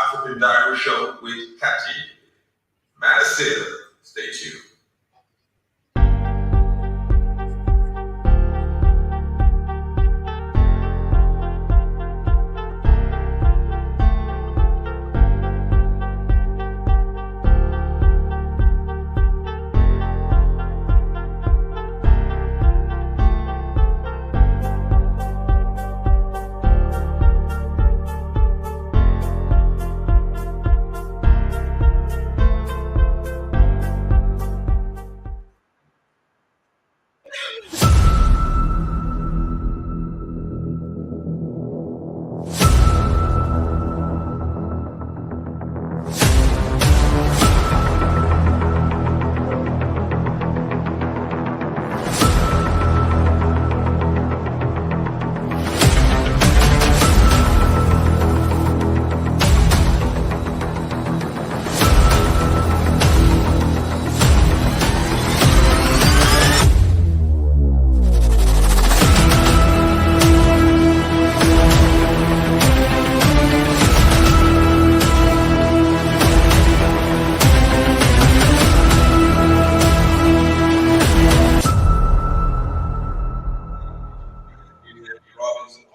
African Diary Show with Cathy. Massive. Stay tuned.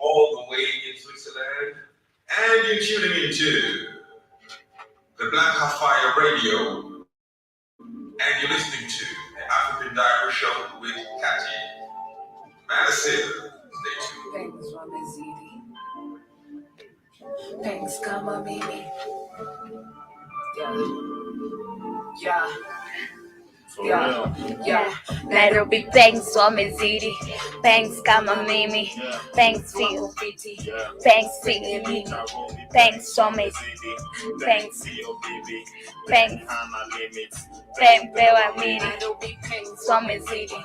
All the way in Switzerland, and you're tuning into the Black Fire Radio, and you're listening to the African Diary Show with Cathy. Massive. Stay tuned. Thanks, Ramazidi. Thanks, Kama Mimi. Yeah. Nairobi, thanks Wamezidi, thanks Kama Mimi, thanks Feel, thanks Singing, thanks Wamezidi, thanks Pewa Mimi, thanks Wamezidi,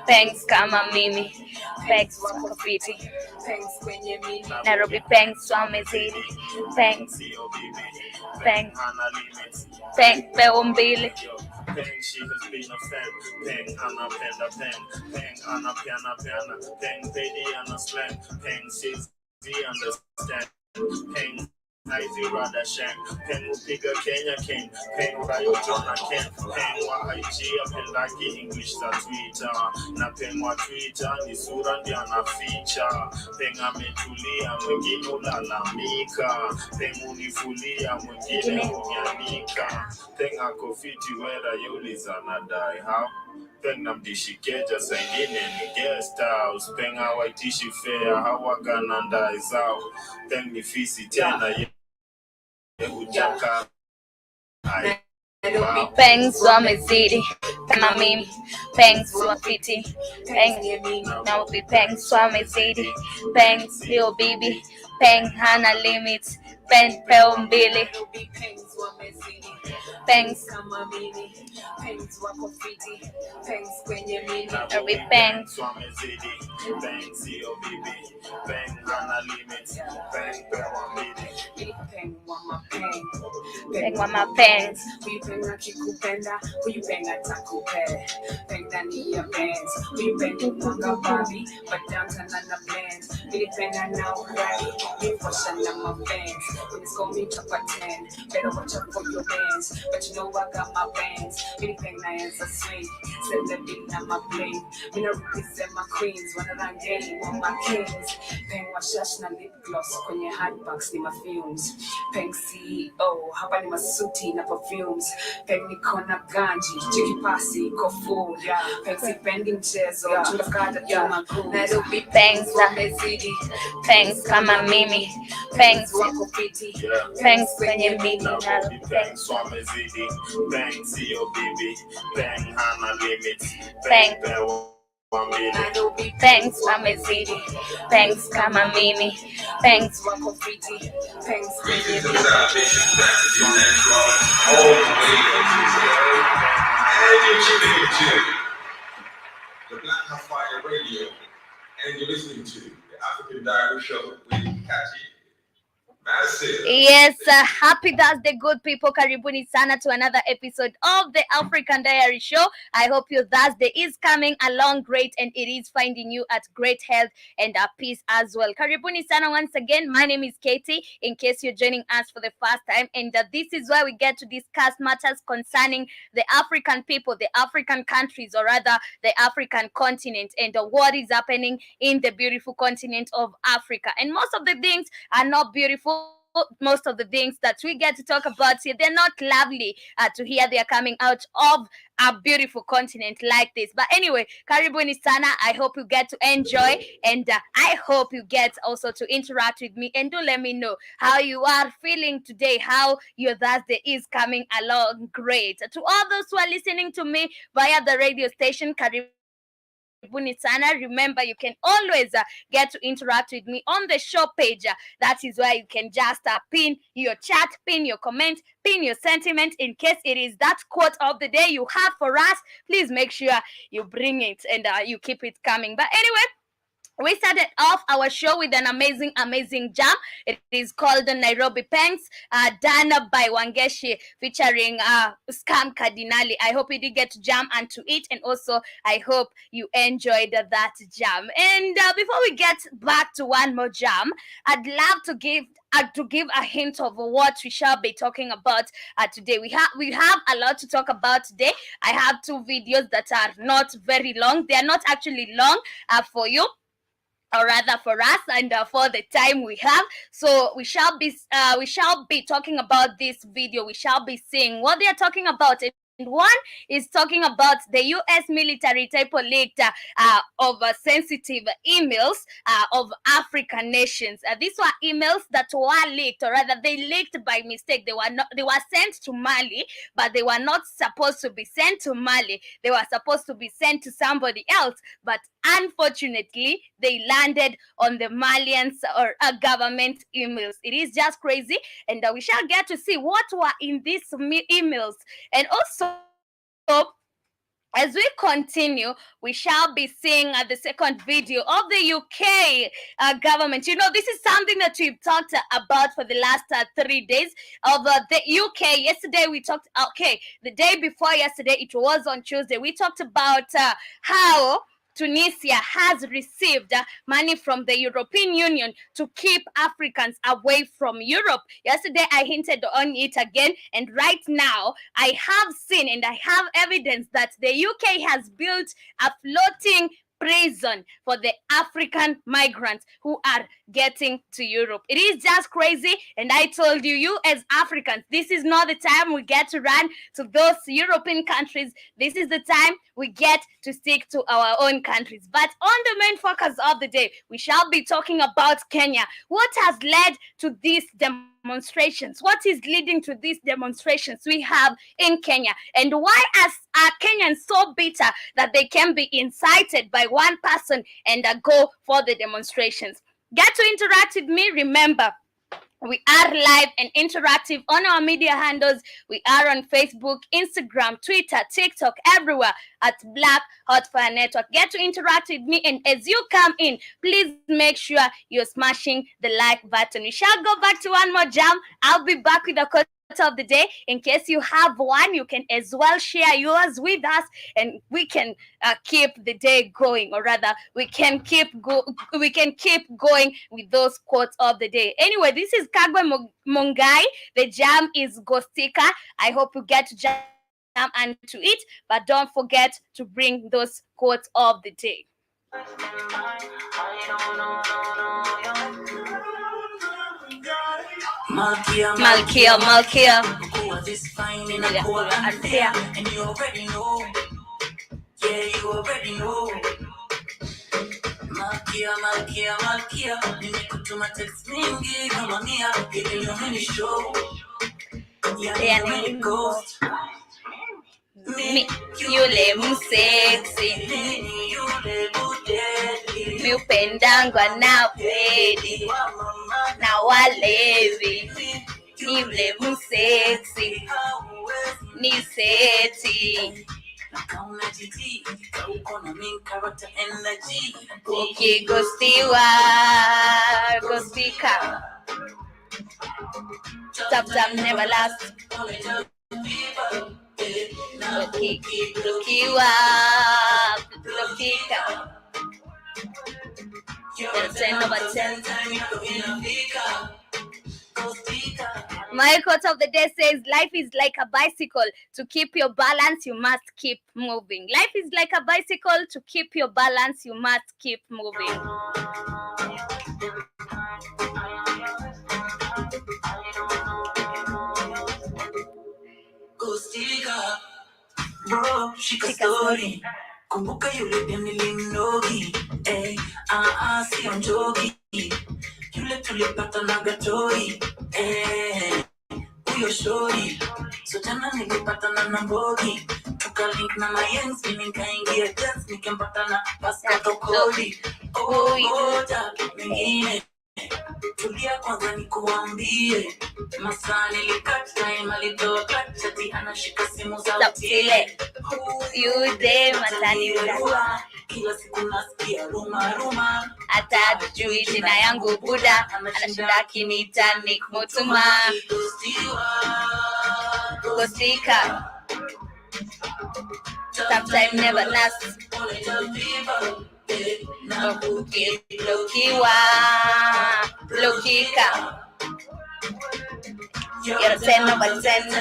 thanks Kama Mimi, thanks Wakafiti, Nairobi, thanks Wamezidi, thanks Pewa Mbili. Peng, she has been a fan. Peng, Anna Penda Pen. Peng, Anna Piana. Peng, Pedi Anna Slang. Peng, she's the understand. Peng, Izy Rada Shank. Peng, Upiga Kenya Ken. Peng, Rayo Jona Ken. Peng, wa IG, Pendaki English ta Twitter. Na Peng wa Twitter, ni sura ndi ana feature. Peng, ametulia, mwingine ulalamika. Peng, unifulia, mwingine unyanika. Peng, akofiti wera yuliza na die how. Peng namdishikeja sengine ni guest house. Peng hawaitishi fair hawaga na ndai zao. Peng ni fisi tena ye ujaka. Thanks Wamezidi, Kama Mimi, thanks Wafiti, thanks now be thanks Wamezidi, thanks Lil Bibi, thanks Hana Limits, thanks Pewa Mbili, thanks Kama Mimi, thanks Wakofiti, thanks Kwenye Mimi, Nairobi, thanks Wamezidi, thanks COBB, thanks Hana Limits, thanks Pewa Mbili, Peng Wama Peng, Peng Wama Peng, Uipenda kikupenda, uipenda takupe. Peng ndani ya bands, uipenda mwanga babi, badanta na blend. Uipenda na uradi, uipasha na my fans. When it's gonna be top 10, better watch out for your bands. But you know I got my bands. Uipenda as a swing, send the beat on my bling. Me I represent my queens, one of them gay, one of my kings. Peng washash na lip gloss, kwenye hardbox ni my fumes. Peng CEO, hapa ni masuti na perfumes. Peng niko na ganji, chiki pasi, iko full. Peng sipendi mchezo, tunakata kama goons. Nairobi, thanks Wamezidi, thanks Kama Mimi, thanks Wakofiti, thanks Kwenye Mimi, Nairobi, thanks Wamezidi, thanks COBB, thanks Hana Limits, thanks Pewa Mbili. Thanks Wamezidi, thanks Kama Mimi, thanks Wakofiti, thanks Greetings and salutations back to you natural, all the way from Switzerland, and you're tuning into the Black Fire Radio, and you're listening to the African Diary Show with Cathy. That's it. Yes, happy Thursday, good people. Karibuni sana to another episode of the African Diary Show. I hope your Thursday is coming along great and it is finding you at great health and peace as well. Karibuni sana once again. My name is Katie, in case you're joining us for the first time. And this is where we get to discuss matters concerning the African people, the African countries, or rather the African continent, and what is happening in the beautiful continent of Africa. And most of the things are not beautiful. Most of the things that we get to talk about here, they're not lovely to hear they are coming out of a beautiful continent like this. But anyway, karibuni sana. I hope you get to enjoy, and I hope you get also to interact with me, and do let me know how you are feeling today, how your Thursday is coming along great. To all those who are listening to me via the radio station, karibuni sana. Remember, you can always get to interact with me on the show page. That is where you can just pin your chat, pin your comment, pin your sentiment in case it is that quote of the day you have for us. Please make sure you bring it and you keep it coming. But anyway, we started off our show with an amazing jam. It is called the Nairobi Pangs, done by Wangeshi, featuring Scam Cardinali. I hope you did get to jam onto it, and also I hope you enjoyed that jam. And before we get back to one more jam, I'd love to give a hint of what we shall be talking about today. We have a lot to talk about today. I have two videos that are not very long. They are not actually long for you, or rather for us, and for the time we have. So we shall be talking about this video. We shall be seeing what they are talking about. And one is talking about the U.S. military type of leaked of sensitive emails of African nations. These were emails that were leaked, or rather, they leaked by mistake. They were sent to Mali, but they were not supposed to be sent to Mali. They were supposed to be sent to somebody else, but unfortunately, they landed on the Malians or government emails. It is just crazy, and we shall get to see what were in these emails. And also, as we continue, we shall be seeing the second video of the UK government. You know, this is something that we've talked about for the last 3 days of the UK. Yesterday we talked, the day before yesterday, it was on Tuesday, we talked about how Tunisia has received money from the European Union to keep Africans away from Europe. Yesterday, I hinted on it again, and right now, I have seen and I have evidence that the UK has built a floating prison for the African migrants who are getting to Europe. It is just crazy, and I told you as Africans, this is not the time we get to run to those European countries. This is the time we get to stick to our own countries. But on the main focus of the day, we shall be talking about Kenya. What has led to these demonstrations? What is leading to these demonstrations we have in Kenya? And why are Kenyans so bitter that they can be incited by one person and go for the demonstrations? Get to interact with me. Remember, we are live and interactive on our media handles. We are on Facebook, Instagram, Twitter, TikTok, everywhere at Black Hot Fire Network. Get to interact with me, and as you come in, please make sure you're smashing the like button. We shall go back to one more jam. I'll be back with a quote of the day. In case you have one, you can as well share yours with us, and we can keep the day going, or rather, we can keep going with those quotes of the day. Anyway, this is Kagwe Mungai. The jam is Gostika. I hope you get to jam onto it, but don't forget to bring those quotes of the day. Malkia. Unfair. And you already know. Yeah, you already know. Malkia. Nimekutuma text mingi kama mia. Ili nione show. Yeah, ni ghost. Mi yule msexy, mi upendangwa na pedi na walevi, yule msexy ni seti. Ukigostiwa, gostika. Tough time never lasts. Lokiwa, Lokika. You're 10 over 10. My quote of the day says, life is like a bicycle. To keep your balance, you must keep moving. Life is like a bicycle. To keep your balance, you must keep moving. Kustika, bro, shika story. Kumbuka yule nilimnogi. Sio njogi. Yule tulipata na gatoi. Uyo shori. So jana nilipata na nambogi. Tukalink na mayengs, nikaingia dance, nikempata na paskato kodi. Oja, mengine. Tulia kwanza nikuambie. Masaa nilikat time alitoa kachati anashika simu za utile. Yude matani ula. Kila siku nasikia ruma. Hata tujui jina yangu Buda. Anashinda kinita Nick Mutuma. Gostika. Sometimes never lasts. Lokiwa, Lokika. You're 10 over 10.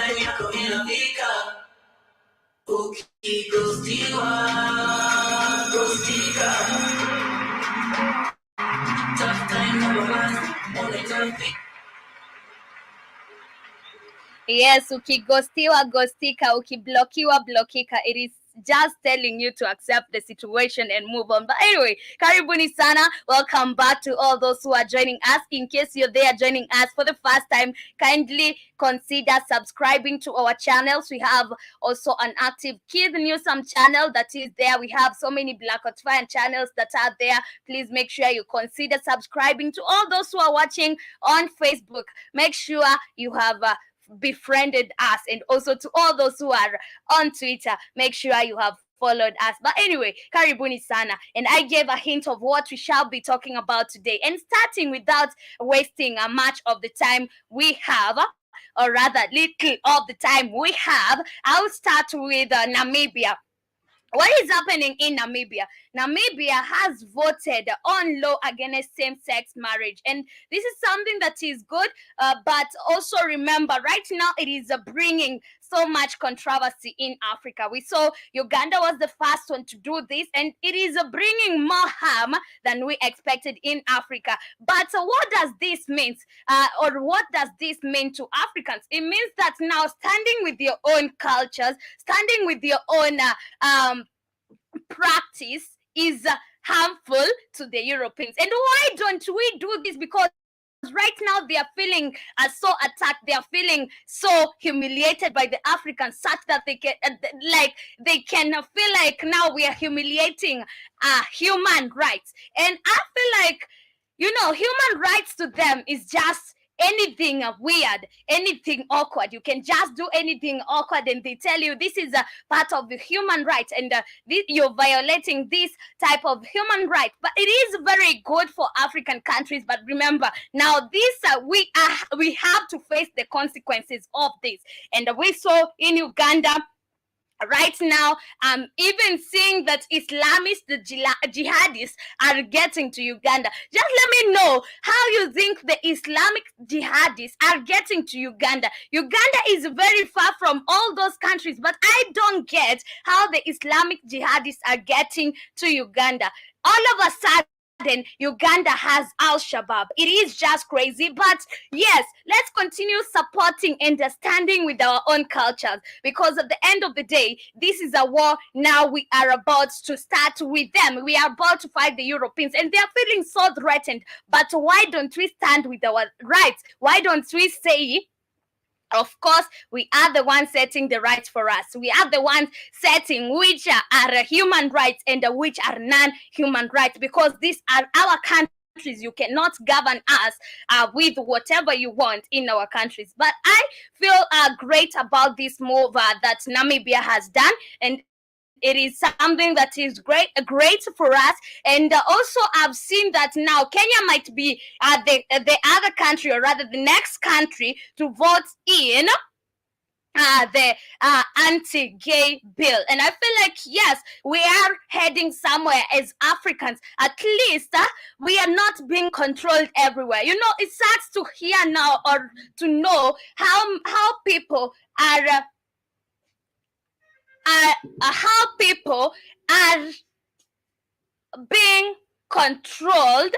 Yes, ukigostiwa gostika, ukiblokiwa blokika. It is just telling you to accept the situation and move on. But anyway, karibuni sana. Welcome back to all those who are joining us. In case you're there joining us for the first time, kindly consider subscribing to our channels. We have also an active Kid Newsome channel that is there. We have so many Black Hot Fire channels that are there. Please make sure you consider subscribing. To all those who are watching on Facebook, make sure you have befriended us, and also to all those who are on Twitter, make sure you have followed us. But anyway, karibuni sana, and I gave a hint of what we shall be talking about today. And starting without wasting much of the time we have, or rather little of the time we have, I'll start with Namibia. What is happening in Namibia? Namibia has voted on law against same-sex marriage, and this is something that is good, but also remember, right now it is bringing so much controversy in Africa. We saw Uganda was the first one to do this, and it is bringing more harm than we expected in Africa. But what does this mean? Or what does this mean to Africans? It means that now standing with your own cultures, standing with your own practice is harmful to the Europeans. And why don't we do this? Because right now they are feeling so attacked, they are feeling so humiliated by the Africans, such that they can they can feel like now we are humiliating human rights. And I feel like, human rights to them is just anything weird, anything awkward. You can just do anything awkward, and they tell you this is a part of the human rights, and you're violating this type of human right. But it is very good for African countries. But remember, now this we have to face the consequences of this. And we saw in Uganda. Right now, even seeing that Islamists, the jihadists, are getting to Uganda. Just let me know how you think the Islamic jihadists are getting to Uganda. Uganda is very far from all those countries, but I don't get how the Islamic jihadists are getting to Uganda. All of a sudden, Uganda has Al-Shabaab. It is just crazy. But yes, let's continue supporting and standing with our own cultures, because at the end of the day, this is a war now we are about to start with them. We are about to fight the Europeans, and they are feeling so threatened. But why don't we stand with our rights? Why don't we say, of course, we are the ones setting the rights for us. We are the ones setting which are human rights and which are non-human rights, because these are our countries. You cannot govern us with whatever you want in our countries. But I feel great about this move that Namibia has done. And it is something that is great for us. And also, I've seen that now Kenya might be the other country, or rather the next country to vote in the anti-gay bill. And I feel like, yes, we are heading somewhere as Africans. At least we are not being controlled everywhere. You know, it sucks to hear now, or to know how people how people are being controlled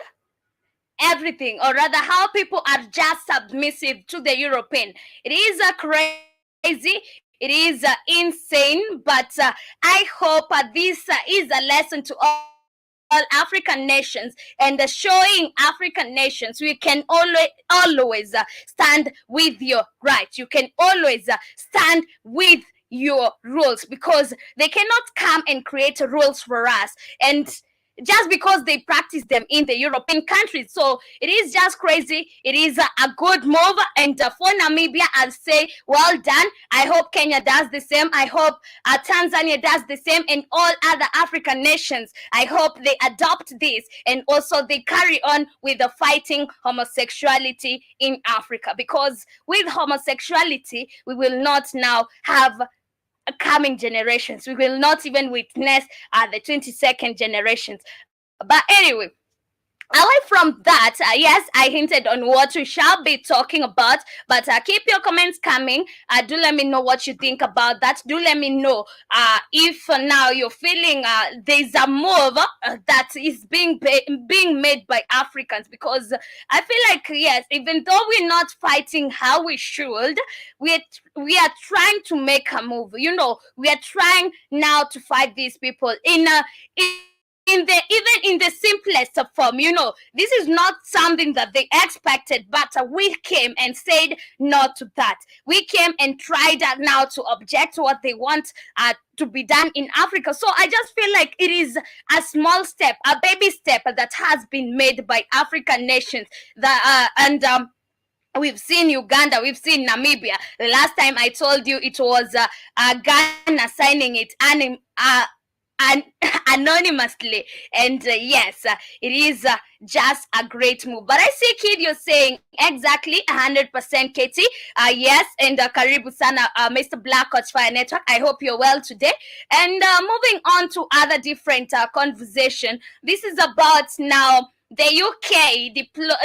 everything, or rather how people are just submissive to the European. It is crazy, it is insane, but I hope this is a lesson to all African nations, and showing African nations we can always stand with your rights. You can always stand with your rules, because they cannot come and create rules for us, and just because they practice them in the European countries. So it is just crazy. It is a good move. And for Namibia, I'll say, well done. I hope Kenya does the same. I hope Tanzania does the same, and all other African nations. I hope they adopt this, and also they carry on with the fighting homosexuality in Africa. Because with homosexuality, we will not now have coming generations. We will not even witness the 22nd generations. But anyway, away from that, yes, I hinted on what we shall be talking about, but keep your comments coming. Do let me know what you think about that. Do let me know if now you're feeling there's a move that is being made by Africans, because I feel like, yes, even though we're not fighting how we should, we are trying to make a move. You know, we are trying now to fight these people even in the simplest of form. You know, this is not something that they expected, but we came and said no to that. We came and tried now to object to what they want to be done in Africa. So I just feel like it is a small step, a baby step that has been made by African nations. We've seen Uganda, we've seen Namibia. The last time I told you, it was Ghana signing it anonymously. And yes, it is just a great move. But I see Kid, you're saying exactly 100%, Katie. Yes, and Karibu Sana, Mr. Black Hot Fire Network. I hope you're well today. And moving on to other different conversation. This is about now the UK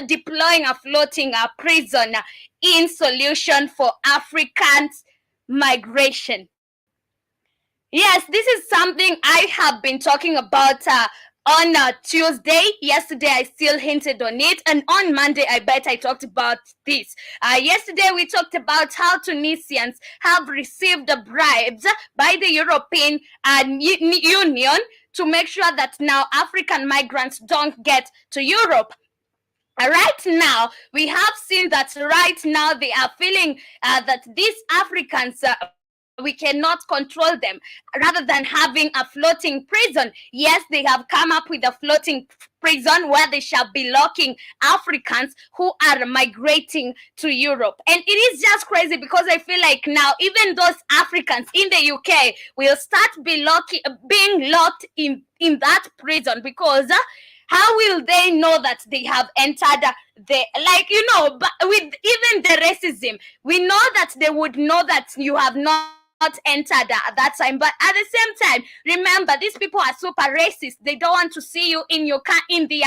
deploying a floating prison in solution for Africans' migration. Yes, this is something I have been talking about on Tuesday. Yesterday, I still hinted on it. And on Monday, I bet I talked about this. Yesterday, we talked about how Tunisians have received bribes by the European Union to make sure that now African migrants don't get to Europe. Right now, we have seen that right now they are feeling that these Africans, we cannot control them, rather than having a floating prison. Yes, they have come up with a floating prison where they shall be locking Africans who are migrating to Europe. And it is just crazy, because I feel like now even those Africans in the UK will start being locked in that prison, because how will they know that they have entered but with even the racism, we know that they would know that you have not entered at that time. But at the same time, remember, these people are super racist. They don't want to see you in their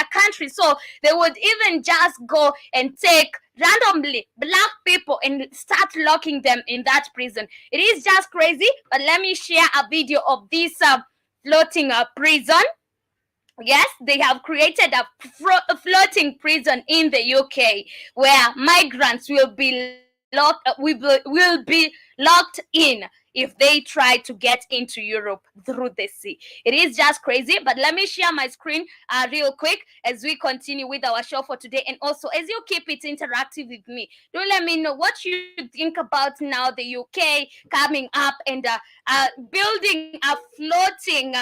country, so they would even just go and take randomly black people and start locking them in that prison. It is just crazy. But let me share a video of this floating prison. Yes, they have created a floating prison in the UK where migrants will be locked in if they try to get into Europe through the sea. It is just crazy. But let me share my screen real quick as we continue with our show for today. And also, as you keep it interactive with me, do let me know what you think about now the UK coming up and building a floating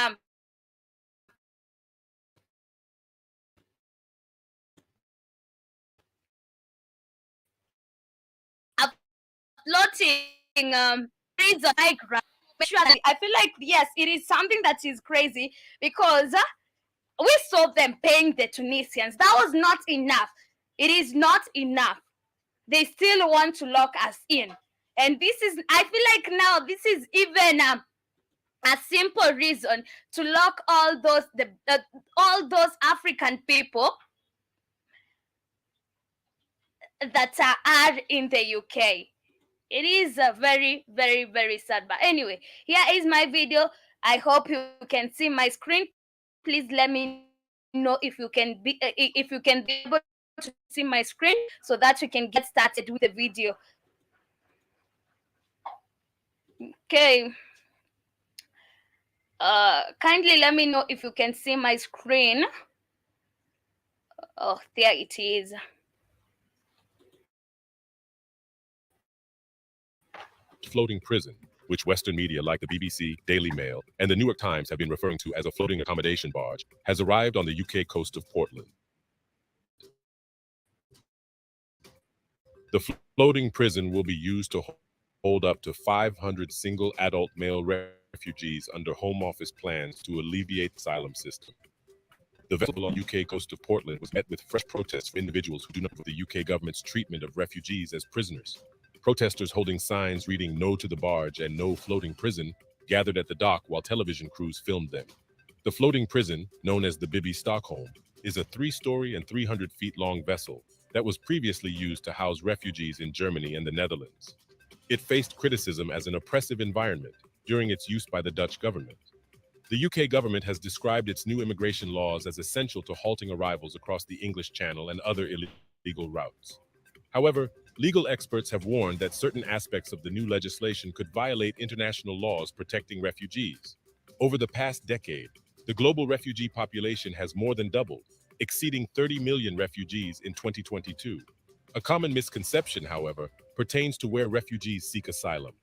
floating prison migrant I feel like, yes, it is something that is crazy because we saw them paying the Tunisians. That was not enough. It is not enough. They still want to lock us in. And this is, I feel like now this is even a simple reason to lock all those African people that are in the UK. It is a very, very, very sad. But anyway, here is my video. I hope you can see my screen. Please let me know if you can be able to see my screen so that we can get started with the video. Okay. Kindly let me know if you can see my screen. Oh, there it is. Floating prison, which Western media like the BBC, Daily Mail, and the New York Times have been referring to as a floating accommodation barge, has arrived on the UK coast of Portland. The floating prison will be used to hold up to 500 single adult male refugees under Home Office plans to alleviate the asylum system. The vessel on the UK coast of Portland was met with fresh protests from individuals who do not agree with the UK government's treatment of refugees as prisoners. Protesters holding signs reading "No to the barge" and "No floating prison" gathered at the dock while television crews filmed them. The floating prison, known as the Bibi Stockholm, is a 3-story and 300 feet long vessel that was previously used to house refugees in Germany and the Netherlands. It faced criticism as an oppressive environment during its use by the Dutch government. The UK government has described its new immigration laws as essential to halting arrivals across the English Channel and other illegal routes. However, legal experts have warned that certain aspects of the new legislation could violate international laws protecting refugees. Over the past decade, the global refugee population has more than doubled, exceeding 30 million refugees in 2022. A common misconception, however, pertains to where refugees seek asylum.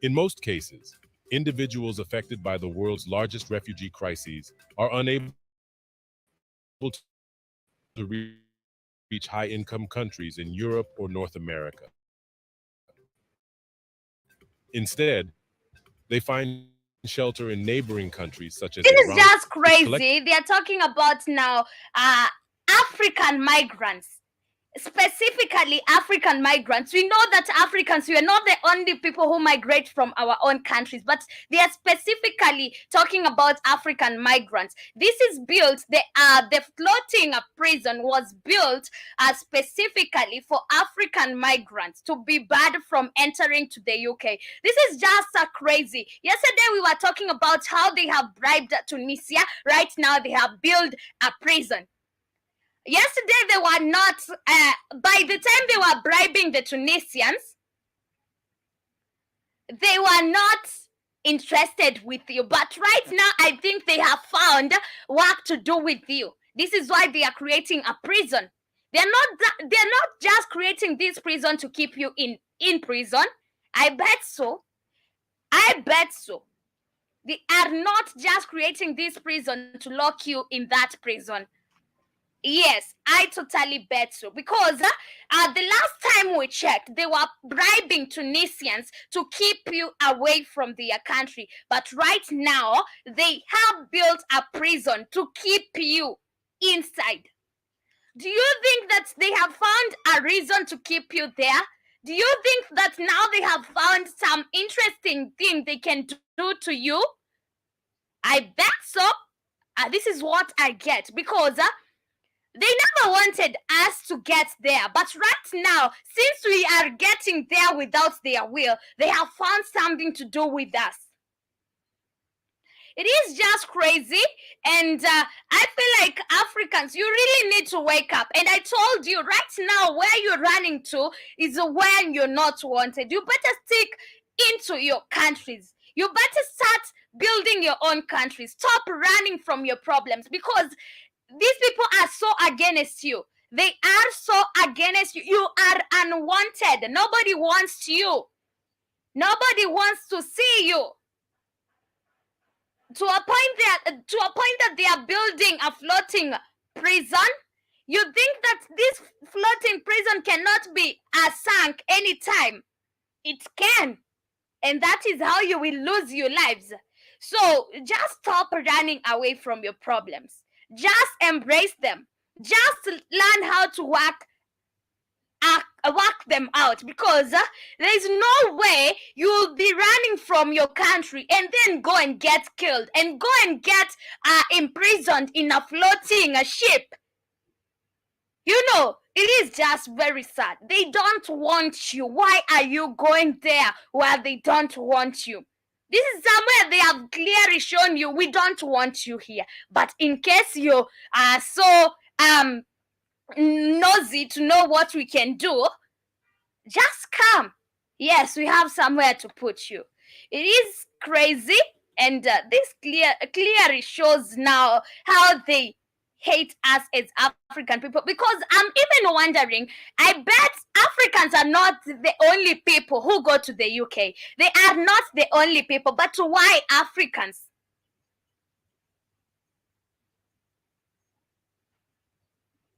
In most cases, individuals affected by the world's largest refugee crises are unable to reach high-income countries in Europe or North America. Instead, they find shelter in neighboring countries such as This Iran. is just crazy. They are talking about now African migrants. Specifically African migrants. We know that Africans, we are not the only people who migrate from our own countries, but they are specifically talking about African migrants. This is built, the floating prison was built specifically for African migrants to be barred from entering to the UK. This is just crazy. Yesterday we were talking about how they have bribed Tunisia. Right now they have built a prison. Yesterday, they were not, by the time they were bribing the Tunisians, they were not interested with you. But right now, I think they have found work to do with you. This is why they are creating a prison. They're not just creating this prison to keep you in prison. I bet so. I bet so. They are not just creating this prison to lock you in that prison. Yes, I totally bet so. Because the last time we checked, they were bribing Tunisians to keep you away from their country. But right now, they have built a prison to keep you inside. Do you think that they have found a reason to keep you there? Do you think that now they have found some interesting thing they can do to you? I bet so. This is what I get. Because they never wanted us to get there. But right now, since we are getting there without their will, they have found something to do with us. It is just crazy. And I feel like Africans, you really need to wake up. And I told you, right now, where you're running to is when you're not wanted. You better stick into your countries. You better start building your own country. Stop running from your problems, because these people are so against you. They are so against you. You are unwanted. Nobody wants you. Nobody wants to see you. To a point that they are building a floating prison. You think that this floating prison cannot be sunk anytime? It can. and that is how you will lose your lives. So just stop running away from your problems. Just embrace them. Just learn how to work them out, because there is no way you'll be running from your country and then go and get killed and go and get imprisoned in a floating ship. You know, it is just very sad. They don't want you. Why are you going there where they don't want you? This is somewhere they have clearly shown you, we don't want you here. But in case you are so nosy to know what we can do, just come. Yes, we have somewhere to put you. It is crazy, and this clearly shows now how they hate us as African people, because I'm even wondering, I bet Africans are not the only people who go to the UK. They are not the only people, but why Africans?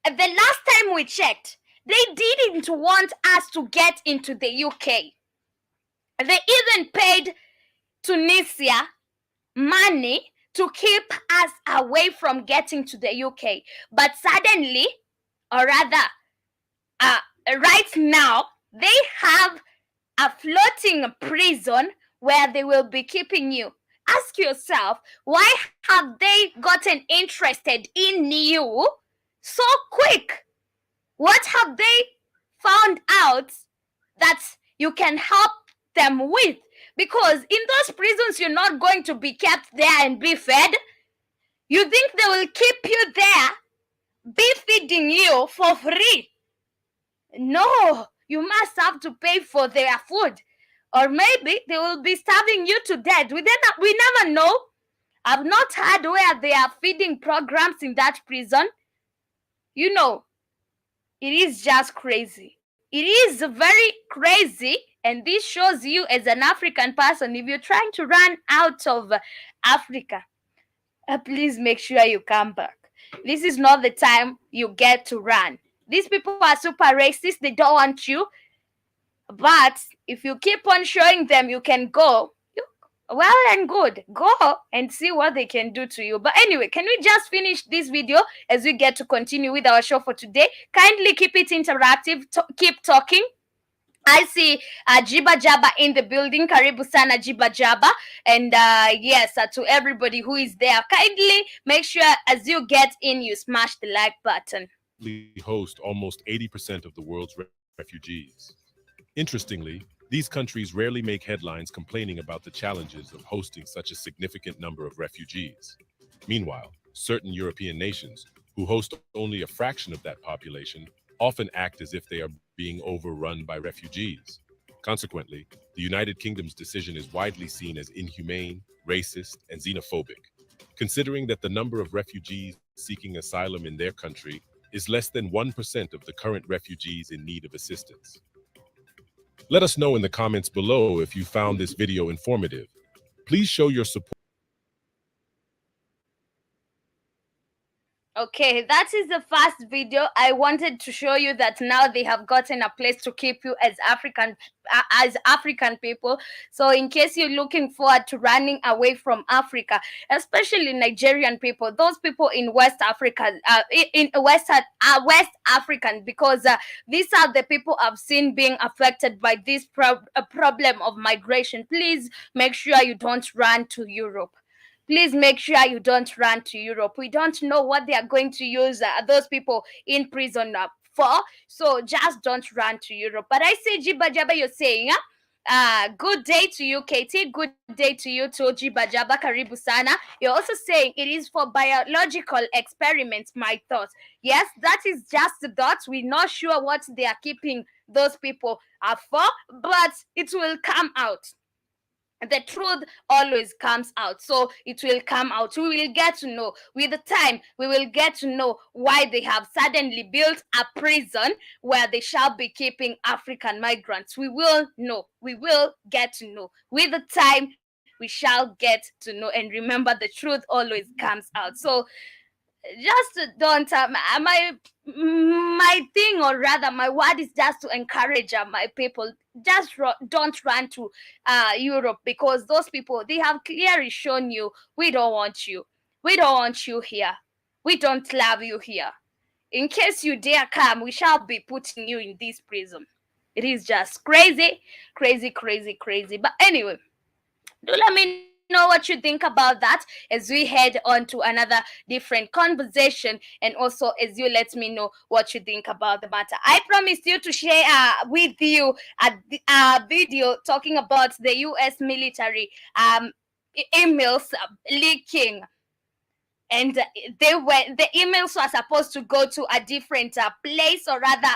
The last time we checked, they didn't want us to get into the UK. They even paid Tunisia money to keep us away from getting to the UK. But suddenly, or rather, right now, they have a floating prison where they will be keeping you. Ask yourself, why have they gotten interested in you so quick? What have they found out that you can help them with? Because in those prisons, you're not going to be kept there and be fed. You think they will keep you there, be feeding you for free? No, you must have to pay for their food. Or maybe they will be starving you to death. We never know. I've not heard where they are feeding programs in that prison. You know, it is just crazy. It is very crazy, and this shows you as an African person, if you're trying to run out of Africa, please make sure you come back. This is not the time you get to run. These people are super racist. They don't want you. But if you keep on showing them you can go, well and good. Go and see what they can do to you. But anyway, can we just finish this video as we get to continue with our show for today? Kindly keep it interactive. Keep talking. I see Jiba Jaba in the building. Karibu sana Jiba Jaba. And yes, to everybody who is there, kindly make sure as you get in, you smash the like button. We host almost 80% of the world's refugees. Interestingly, these countries rarely make headlines complaining about the challenges of hosting such a significant number of refugees. Meanwhile, certain European nations, who host only a fraction of that population, often act as if they are being overrun by refugees. Consequently, the United Kingdom's decision is widely seen as inhumane, racist, and xenophobic, considering that the number of refugees seeking asylum in their country is less than 1% of the current refugees in need of assistance. Let us know in the comments below if you found this video informative. Please show your support. Okay, that is the first video. I wanted to show you that now they have gotten a place to keep you as African people. So in case you're looking forward to running away from Africa, especially Nigerian people, those people in West Africa, West African, because these are the people I've seen being affected by this problem of migration. Please make sure you don't run to Europe. Please make sure you don't run to Europe. We don't know what they are going to use those people in prison for. So just don't run to Europe. But I say, Jiba Jaba, you're saying, good day to you, Katie. Good day to you too, Jiba Jaba, Karibu Sana. You're also saying it is for biological experiments, my thoughts. Yes, that is just the thoughts. We're not sure what they are keeping those people for, but it will come out. The truth always comes out, so it will come out. We will get to know with the time. We will get to know why they have suddenly built a prison where they shall be keeping African migrants. We will know. We will get to know with the time. We shall get to know, and remember, the truth always comes out. So just don't my thing, or rather my word, is just to encourage my people, just don't run to Europe, because those people, they have clearly shown you, we don't want you, we don't want you here, we don't love you here. In case you dare come, we shall be putting you in this prison. It is just crazy, crazy, crazy, crazy. But anyway, do let me know what you think about that as we head on to another different conversation, and also as you let me know what you think about the matter. I promised you to share with you a video talking about the US military emails leaking, and the emails were supposed to go to a different place, or rather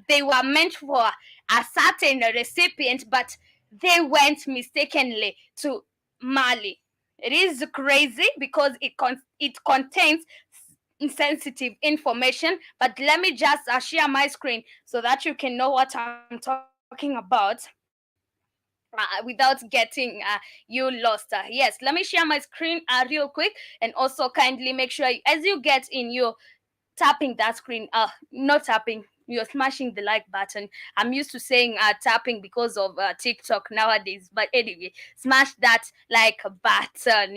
they were meant for a certain recipient, but they went mistakenly to Mali. It is crazy because it contains sensitive information. But let me just share my screen so that you can know what I'm talking about without getting you lost. Yes, let me share my screen real quick, and also kindly make sure as you get in, you tapping that screen, not tapping, you're smashing the like button. I'm used to saying tapping because of TikTok nowadays, but anyway, smash that like button.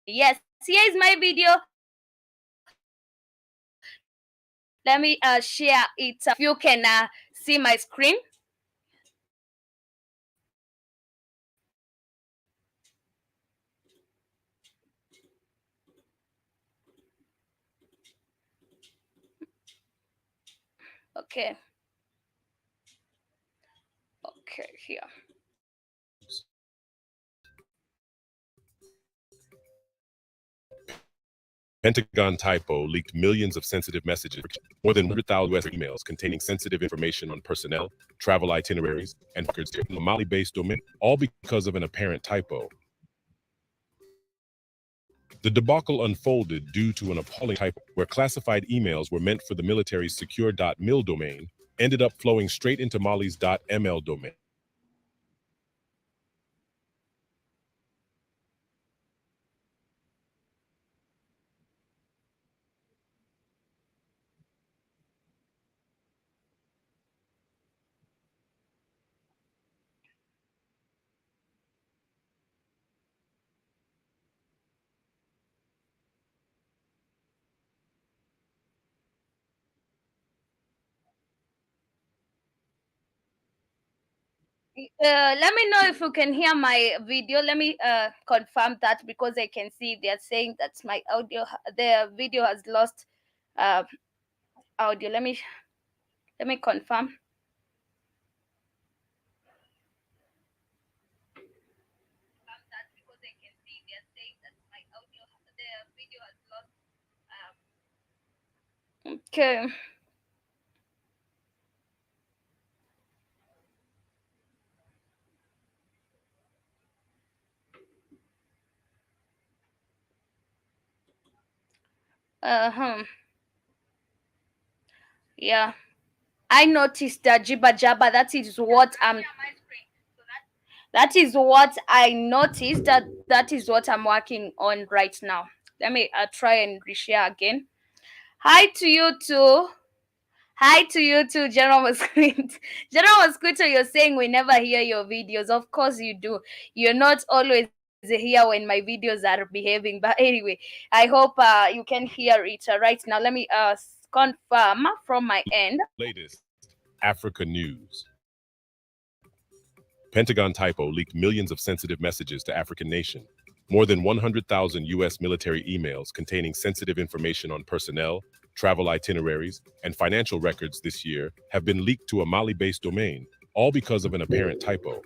Yes, here is my video. Let me share it so that you can see my screen. Okay. Okay, here. Pentagon typo leaked millions of sensitive messages, more than 100,000 US emails containing sensitive information on personnel, travel itineraries, and records in a Mali-based domain, all because of an apparent typo. The debacle unfolded due to an appalling typo where classified emails were meant for the military's secure .mil domain ended up flowing straight into Mali's .ml domain. Let me know if you can hear my video. Let me confirm that, because I can see they're saying that my audio, the video has lost uh, audio. Let me confirm. Okay. Uh-huh. Yeah. I noticed that jibba jabba. That is what I noticed. That is what I'm working on right now. Let me try and reshare again. Hi to you too. Hi to you too, General Mosquito. General Mosquito, you're saying we never hear your videos. Of course you do. You're not always here when my videos are behaving. But anyway, I hope you can hear it right now. Let me confirm from my end. Latest Africa news. Pentagon typo leaked millions of sensitive messages to African nation. More than 100,000 US military emails containing sensitive information on personnel, travel itineraries, and financial records this year have been leaked to a Mali-based domain, all because of an apparent typo.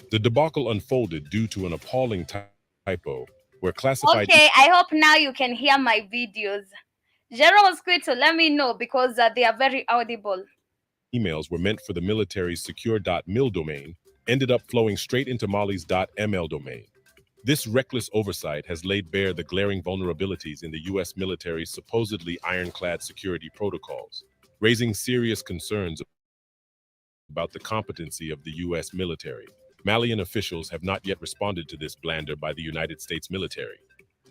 The debacle unfolded due to an appalling typo where classified... Okay, I hope now you can hear my videos. General Mosquito, let me know, because they are very audible. Emails were meant for the military's secure .mil domain ended up flowing straight into Mali's .ml domain. This reckless oversight has laid bare the glaring vulnerabilities in the US military's supposedly ironclad security protocols, raising serious concerns about the competency of the US military. Malian officials have not yet responded to this blunder by the United States military.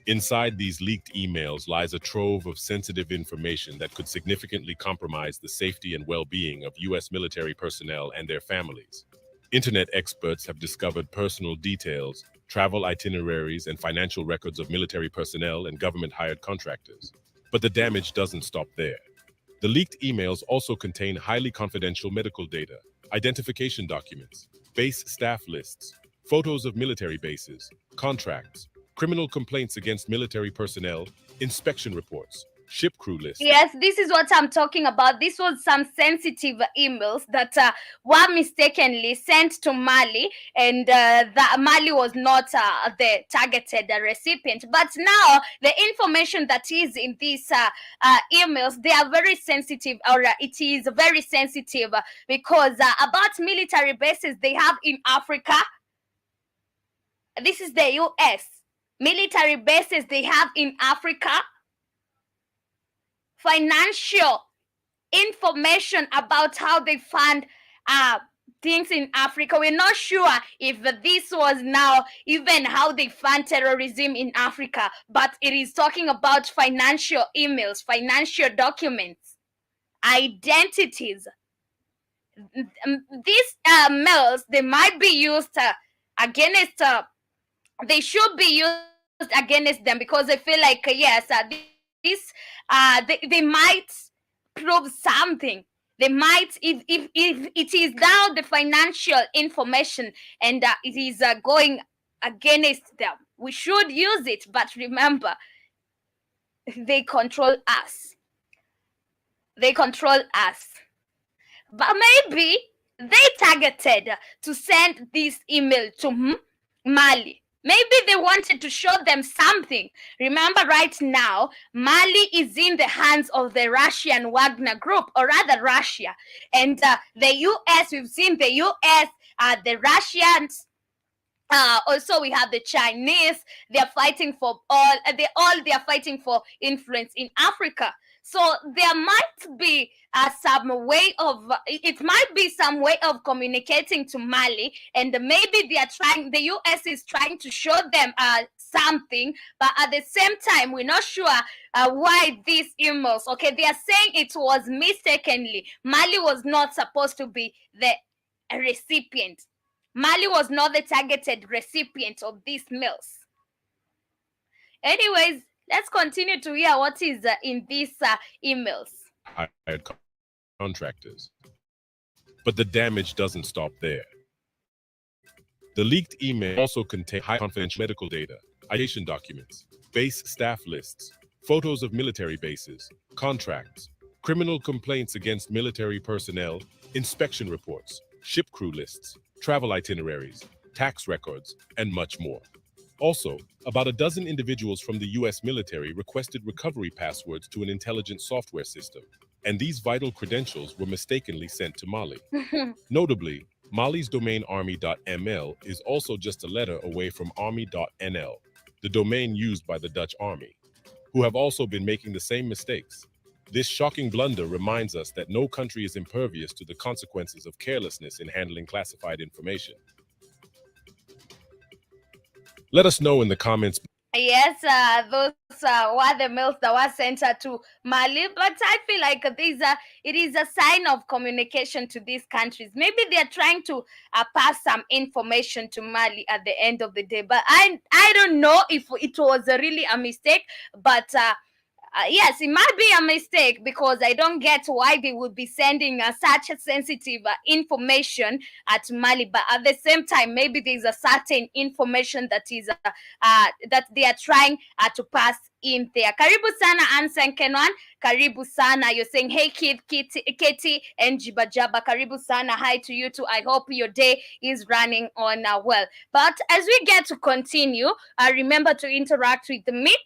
Inside these leaked emails lies a trove of sensitive information that could significantly compromise the safety and well-being of U.S. military personnel and their families. Internet experts have discovered personal details, travel itineraries, and financial records of military personnel and government-hired contractors. But the damage doesn't stop there. The leaked emails also contain highly confidential medical data, identification documents, base staff lists, photos of military bases, contracts, criminal complaints against military personnel, inspection reports, ship crew lists. Yes, this is what I'm talking about. This was some sensitive emails that were mistakenly sent to Mali, and that Mali was not the targeted recipient. But now the information that is in these emails, they are very sensitive, or it is very sensitive because about military bases they have in Africa. This is the US. Military bases they have in Africa. Financial information about how they fund things in Africa. We're not sure if this was now even how they fund terrorism in Africa, but it is talking about financial emails, financial documents, identities. These mails, they might be used against, they should be used against them, because I feel like, yes, they might prove something. They might, if it is now the financial information and it is going against them, we should use it. But remember, they control us. They control us. But maybe they targeted to send this email to Mali. Maybe they wanted to show them something. Remember, right now, Mali is in the hands of the Russian Wagner group, or rather Russia. And the US, we've seen the US, the Russians, also we have the Chinese. They're fighting for they are fighting for influence in Africa. So there might be some way of, it might be some way of communicating to Mali, and maybe they are trying, the US is trying to show them something, but at the same time, we're not sure why these emails, okay, they are saying it was mistakenly. Mali was not supposed to be the recipient. Mali was not the targeted recipient of these mails. Anyways, let's continue to hear what is in these emails. Hired contractors. But the damage doesn't stop there. The leaked email also contains high confidential medical data, identification documents, base staff lists, photos of military bases, contracts, criminal complaints against military personnel, inspection reports, ship crew lists, travel itineraries, tax records, and much more. Also, about a dozen individuals from the US military requested recovery passwords to an intelligent software system, and these vital credentials were mistakenly sent to Mali. Notably, Mali's domain army.ml is also just a letter away from army.nl, the domain used by the Dutch army, who have also been making the same mistakes. This shocking blunder reminds us that no country is impervious to the consequences of carelessness in handling classified information. Let us know in the comments. Yes, those were the mails that were sent to Mali, but I feel like it is a sign of communication to these countries. Maybe they are trying to pass some information to Mali at the end of the day, but I don't know if it was really a mistake, but yes, it might be a mistake, because I don't get why they would be sending such sensitive information to Mali. But at the same time, maybe there's a certain information that is that they are trying to pass in there. Karibu sana Ansan Kenyan. Karibu sana. You're saying, hey kid, Katie and Jibajaba. Karibu sana. Hi to you too. I hope your day is running on well. But as we get to continue, remember to interact with me.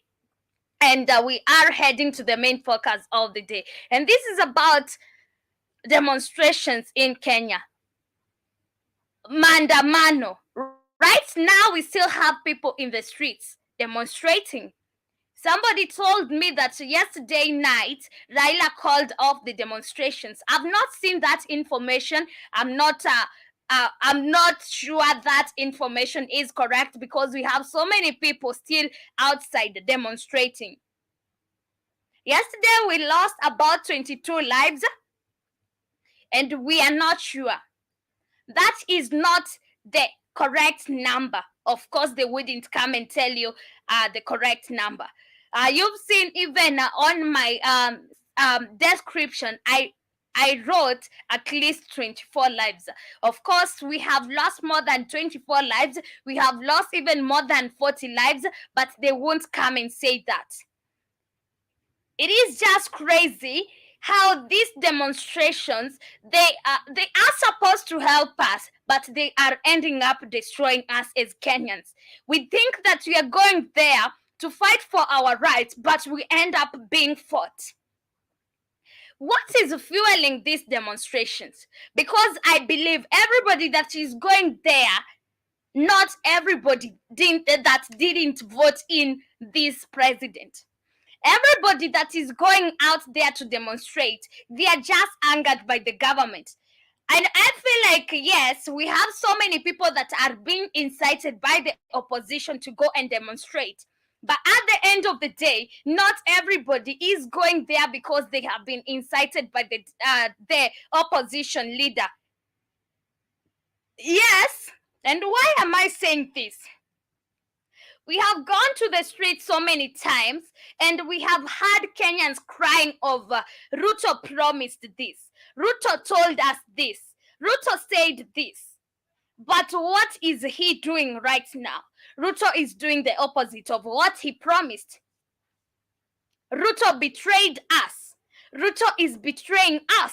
And we are heading to the main focus of the day. And this is about demonstrations in Kenya. Mandamano. Right now, we still have people in the streets demonstrating. Somebody told me that yesterday night, Raila called off the demonstrations. I've not seen that information. I'm not I'm not sure that information is correct because we have so many people still outside demonstrating. Yesterday, we lost about 22 lives, and we are not sure. That is not the correct number. Of course, they wouldn't come and tell you the correct number. You've seen even on my description, I wrote at least 24 lives. Of course, we have lost more than 24 lives. We have lost even more than 40 lives, but they won't come and say that. It is just crazy how these demonstrations, they are supposed to help us, but they are ending up destroying us as Kenyans. We think that we are going there to fight for our rights, but we end up being fought. What is fueling these demonstrations? Because I believe everybody that is going there, not everybody that didn't vote in this president. Everybody that is going out there to demonstrate, they are just angered by the government. And I feel like, yes, we have so many people that are being incited by the opposition to go and demonstrate. But at the end of the day, not everybody is going there because they have been incited by the opposition leader. Yes, and why am I saying this? We have gone to the streets so many times and we have heard Kenyans crying over Ruto promised this. Ruto told us this. Ruto said this. But what is he doing right now? Ruto is doing the opposite of what he promised. Ruto betrayed us. Ruto is betraying us.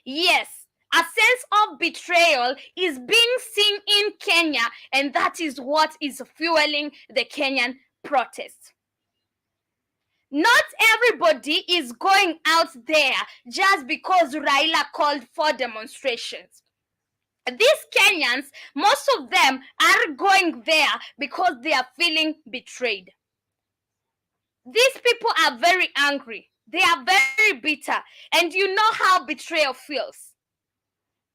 Yes, a sense of betrayal is being seen in Kenya, and that is what is fueling the Kenyan protest. Not everybody is going out there just because Raila called for demonstrations. These Kenyans, most of them are going there because they are feeling betrayed. These people are very angry. They are very bitter. And you know how betrayal feels.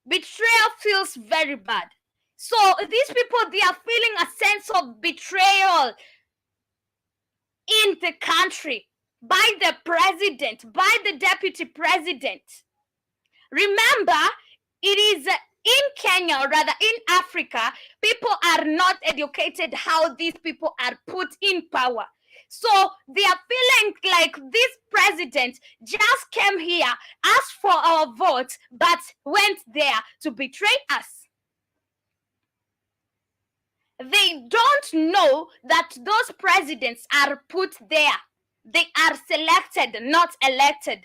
Betrayal feels very bad. So these people, they are feeling a sense of betrayal in the country by the president, by the deputy president. Remember, it is in Kenya, or rather in Africa, people are not educated how these people are put in power. So they are feeling like this president just came here, asked for our vote, but went there to betray us. They don't know that those presidents are put there. They are selected, not elected.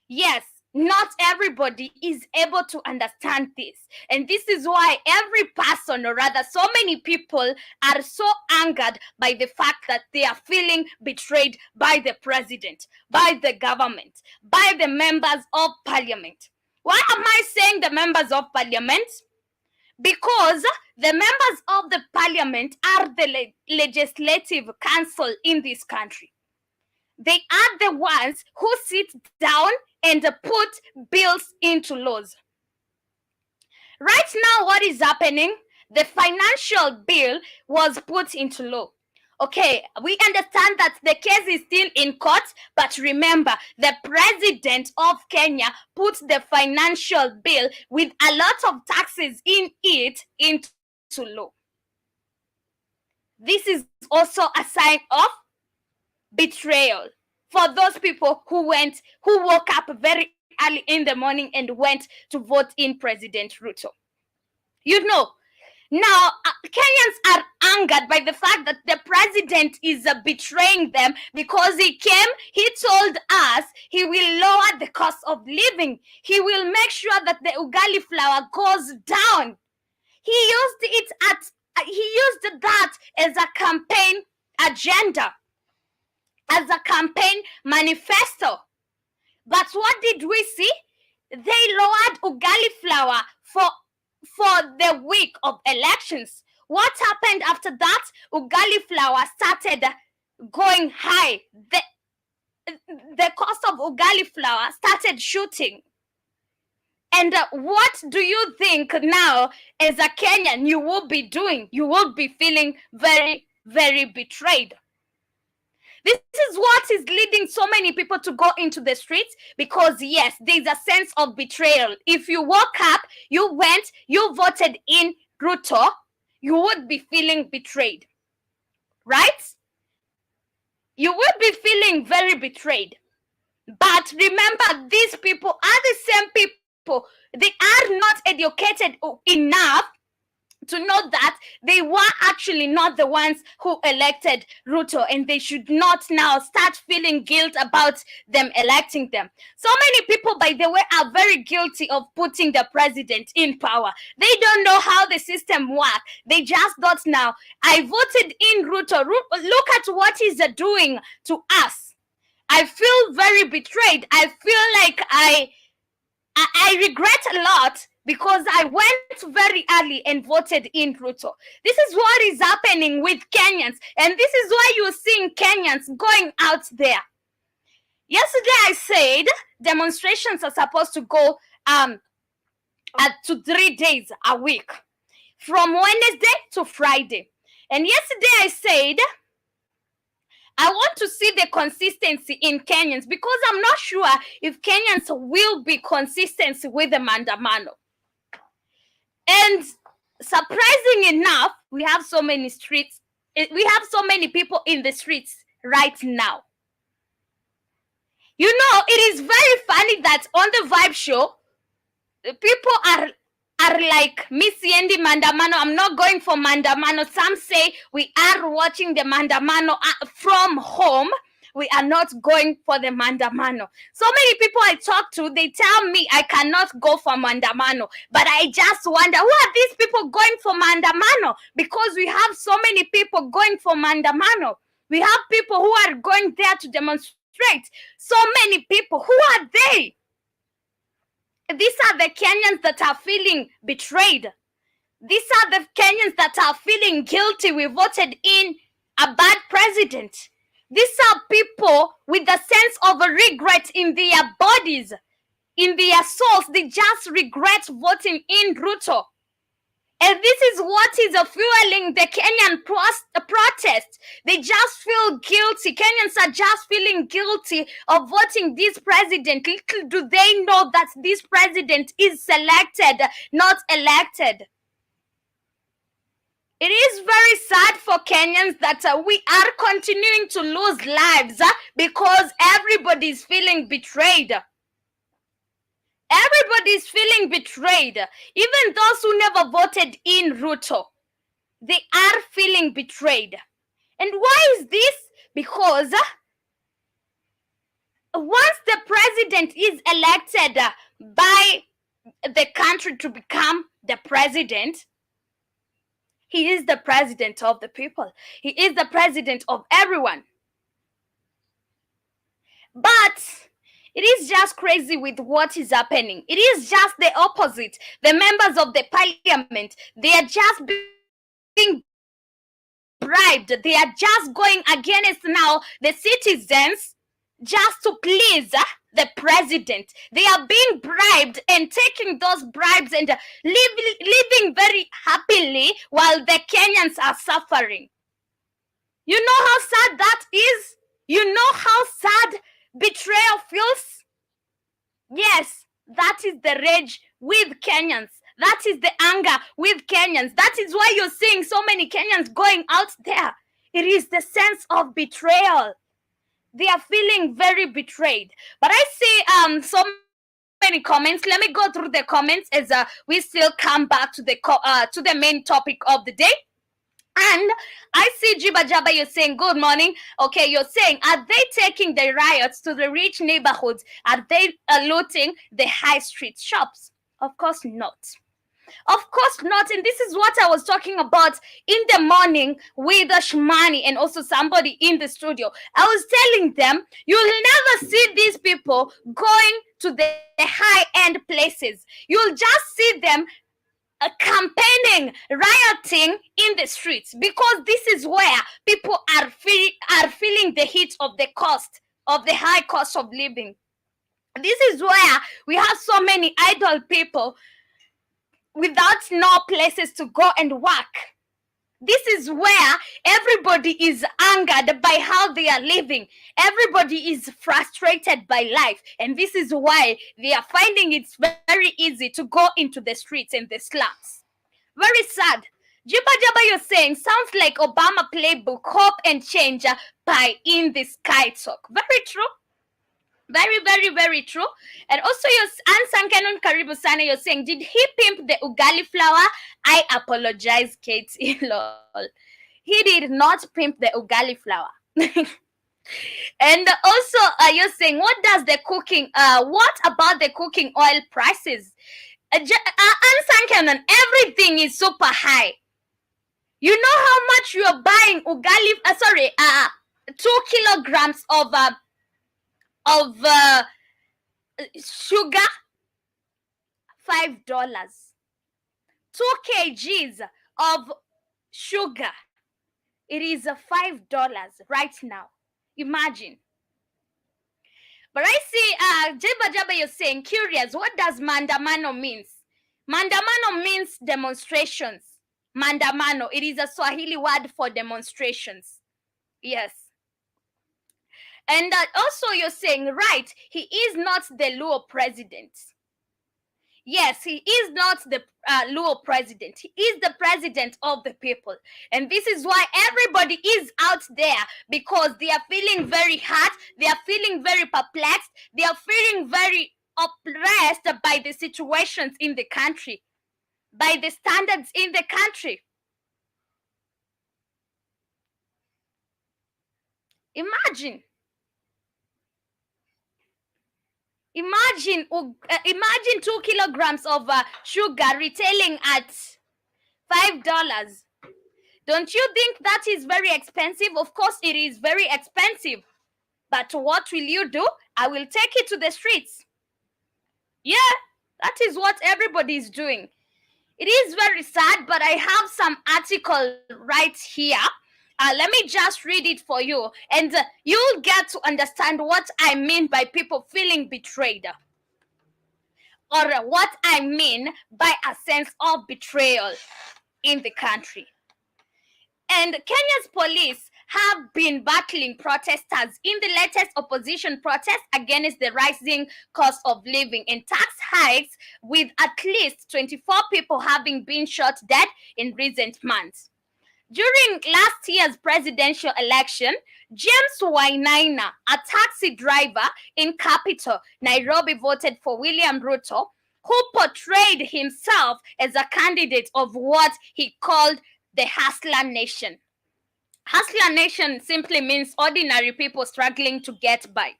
Yes, not everybody is able to understand this. And this is why every person, or rather so many people, are so angered by the fact that they are feeling betrayed by the president, by the government, by the members of parliament. Why am I saying the members of parliament? Because the members of the parliament are the legislative council in this country. They are the ones who sit down and put bills into laws. Right now, what is happening? The financial bill was put into law. Okay, we understand that the case is still in court, but remember, the president of Kenya put the financial bill with a lot of taxes in it into law. This is also a sign of betrayal for those people who woke up very early in the morning and went to vote in President Ruto. You know, now Kenyans are angered by the fact that the president is betraying them because he told us he will lower the cost of living. He will make sure that the ugali flour goes down. He used that as a campaign agenda, as a campaign manifesto. But what did we see? They lowered ugali flour for the week of elections. What happened after that? Ugali flour started going high. The cost of ugali flour started shooting. And what do you think now, as a Kenyan, you will be doing? You will be feeling very, very betrayed. This is what is leading so many people to go into the streets because, yes, there's a sense of betrayal. If you woke up, you went, you voted in Ruto, you would be feeling betrayed, right? You would be feeling very betrayed. But remember, these people are the same people. They are not educated enough to know that they were actually not the ones who elected Ruto, and they should not now start feeling guilt about them electing them. So many people, by the way, are very guilty of putting the president in power. They don't know how the system works. They just thought, now, I voted in Ruto. Look at what he's doing to us. I feel very betrayed. I feel like I regret a lot because I went very early and voted in Ruto. This is what is happening with Kenyans, and this is why you're seeing Kenyans going out there. Yesterday I said demonstrations are supposed to go to 3 days a week, from Wednesday to Friday. And yesterday I said I want to see the consistency in Kenyans, because I'm not sure if Kenyans will be consistent with the Mandamano. And surprising enough, we have so many streets. We have so many people in the streets right now. You know, it is very funny that on the Vibe Show, people are like, Missy Andy Mandamano, I'm not going for Mandamano. Some say we are watching the Mandamano from home. We are not going for the Mandamano. So many people I talk to, they tell me I cannot go for Mandamano. But I just wonder, who are these people going for Mandamano? Because we have so many people going for Mandamano. We have people who are going there to demonstrate. So many people. Who are they? These are the Kenyans that are feeling betrayed. These are the Kenyans that are feeling guilty. We voted in a bad president. These are people with a sense of regret in their bodies, in their souls. They just regret voting in Ruto. And this is what is fueling the Kenyan protest. They just feel guilty. Kenyans are just feeling guilty of voting this president. Little do they know that this president is selected, not elected. It is very sad for Kenyans that we are continuing to lose lives because everybody's feeling betrayed. Everybody's feeling betrayed. Even those who never voted in Ruto, they are feeling betrayed. And why is this? Because once the president is elected by the country to become the president, he is the president of the people. He is the president of everyone. But it is just crazy with what is happening. It is just the opposite. The members of the parliament, they are just being bribed. They are just going against now the citizens just to please the president. They are being bribed and taking those bribes and living very happily while the Kenyans are suffering. You know how sad that is? You know how sad betrayal feels? Yes, that is the rage with Kenyans. That is the anger with Kenyans. That is why you're seeing so many Kenyans going out there. It is the sense of betrayal. They are feeling very betrayed. But I see so many comments. Let me go through the comments as we still come back to the main topic of the day. And I see Jiba Jaba, you're saying, good morning. Okay, you're saying, are they taking the riots to the rich neighborhoods? Are they looting the high street shops? Of course not. Of course not. And this is what I was talking about in the morning with Shmani and also somebody in the studio. I was telling them, you'll never see these people going to the high-end places. You'll just see them campaigning, rioting in the streets, because this is where people are feeling the heat of the cost, of the high cost of living. This is where we have so many idle people without no places to go and work. This is where everybody is angered by how they are living. Everybody is frustrated by life. And this is why they are finding it very easy to go into the streets and the slums. Very sad. Jibba Jabba, you're saying, sounds like Obama playbook, hope and change by in the sky talk. Very true. Very, very, very true. And also, your Ansan Canon Karibu Sana, you're saying, did he pimp the ugali flour? I apologize, Katie. Lol. He did not pimp the ugali flour. And also, you're saying, what about the cooking oil prices? Ansan Canon, everything is super high. You know how much you are buying ugali? 2 kilograms of sugar, $5. 2 kgs of sugar, it is $5 right now. Imagine. But I see Jeba Jaba, you're saying, curious, what does mandamano means? Mandamano means demonstrations. Mandamano, it is a Swahili word for demonstrations. Yes. And also you're saying, right, he is not the Luo president. Yes, he is not the Luo president. He is the president of the people. And this is why everybody is out there, because they are feeling very hurt. They are feeling very perplexed. They are feeling very oppressed by the situations in the country, by the standards in the country. Imagine 2 kilograms of sugar retailing at $5. Don't you think that is very expensive? Of course, it is very expensive. But what will you do? I will take it to the streets. Yeah, that is what everybody is doing. It is very sad, but I have some article right here. Let me just read it for you, and you'll get to understand what I mean by people feeling betrayed, or what I mean by a sense of betrayal in the country. And Kenya's police have been battling protesters in the latest opposition protest against the rising cost of living and tax hikes, with at least 24 people having been shot dead in recent months. During last year's presidential election, James Wainaina, a taxi driver in capital Nairobi, voted for William Ruto, who portrayed himself as a candidate of what he called the Hustler Nation. Hustler Nation simply means ordinary people struggling to get by.